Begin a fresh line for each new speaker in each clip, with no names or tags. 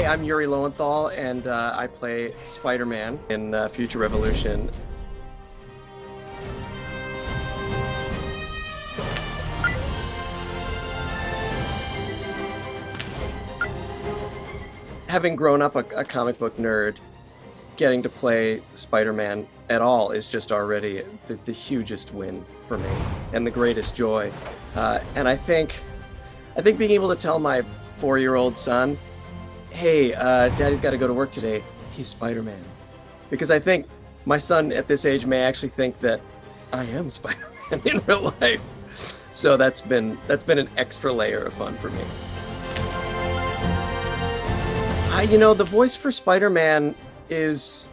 I'm Yuri Lowenthal이, and I play Spider-Man in Future Revolution. Having grown up a comic book nerd, getting to play Spider-Man at all is just already the hugest win for me and the greatest joy. And I think being able to tell my 4-year-old son, hey, Daddy's got to go to work today, he's Spider-Man. Because I think my son at this age may actually think that I am Spider-Man in real life. So that's been an extra layer of fun for me. The voice for Spider-Man is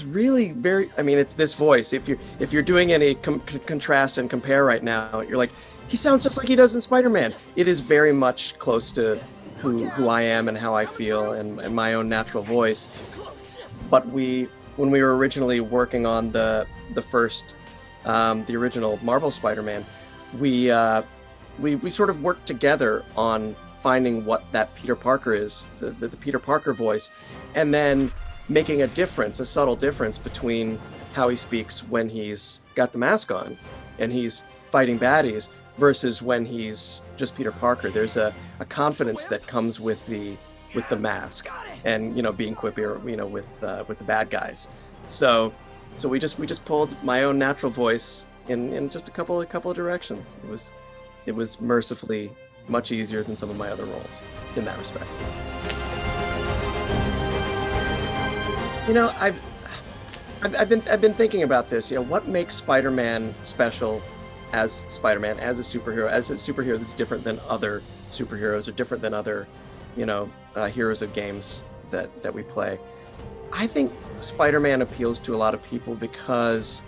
really very, I mean, it's this voice. If you're doing any contrast and compare right now, you're like, he sounds just like he does in Spider-Man. It is very much close to who I am and how I feel and my own natural voice. But when we were originally working on the original Marvel Spider-Man, we sort of worked together on finding what that Peter Parker is, the Peter Parker voice, and then making a subtle difference between how he speaks when he's got the mask on and he's fighting baddies versus when he's just Peter Parker. There's a confidence that comes with the mask and being quippier with the bad guys. So we just pulled my own natural voice in just a couple of directions. It was mercifully much easier than some of my other roles in that respect. I've been thinking about this. What makes Spider-Man special as Spider-Man, as a superhero that's different than other superheroes or different than other, heroes of games that we play. I think Spider-Man appeals to a lot of people because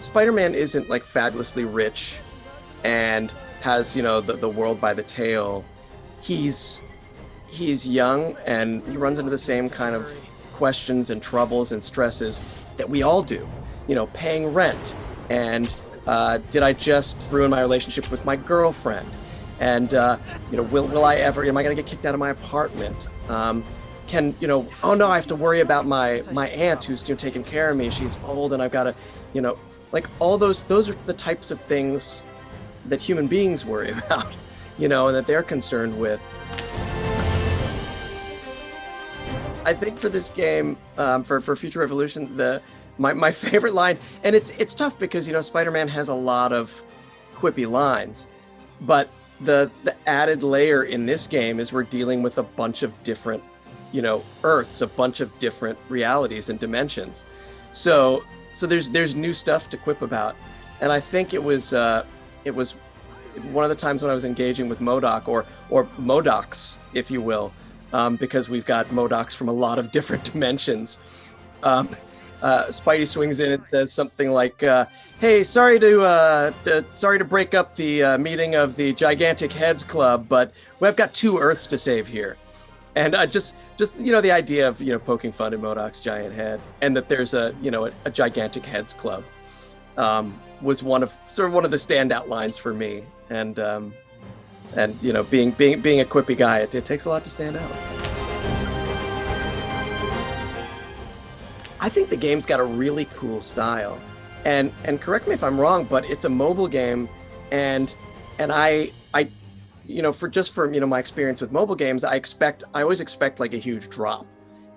Spider-Man isn't like fabulously rich and has the world by the tail. He's young and he runs into the same kind of questions and troubles and stresses that we all do. Paying rent, and did I just ruin my relationship with my girlfriend? And will I ever? Am I going to get kicked out of my apartment? Oh no, I have to worry about my aunt who's taking care of me. She's old, and I've got to, like all those are the types of things that human beings worry about, and that they're concerned with. I think for this game, for Future Revolution, my favorite line, and it's tough because Spider-Man has a lot of quippy lines, but the added layer in this game is we're dealing with a bunch of different, Earths, a bunch of different realities and dimensions. So there's new stuff to quip about, and I think it was one of the times when I was engaging with MODOK or MODOKs, if you will, because we've got MODOKs from a lot of different dimensions. Spidey swings in and says something like, "Hey, sorry to break up the meeting of the Gigantic Heads Club, but we've got 2 Earths to save here." And just the idea of poking fun at MODOK's giant head, and that there's a Gigantic Heads Club, was one of the standout lines for me. And being a quippy guy, it takes a lot to stand out. I think the game's got a really cool style, and correct me if I'm wrong, but it's a mobile game, and I for my experience with mobile games, I always expect like a huge drop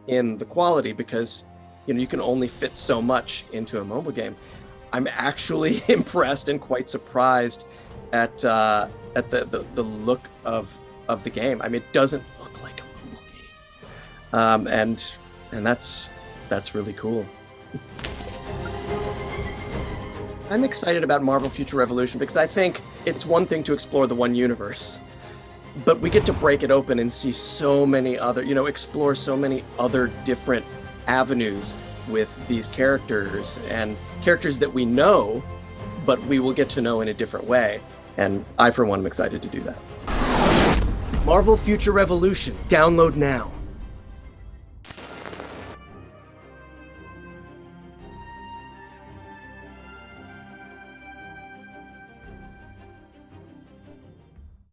in the quality because you can only fit so much into a mobile game. I'm actually impressed and quite surprised at the look of the game. I mean, it doesn't look like a mobile game, and that's really cool. I'm excited about Marvel Future Revolution because I think it's one thing to explore the one universe, but we get to break it open and see so many other, explore so many other different avenues with these characters and characters that we know, but we will get to know in a different way. And I, for one, am excited to do that. Marvel Future Revolution, download now.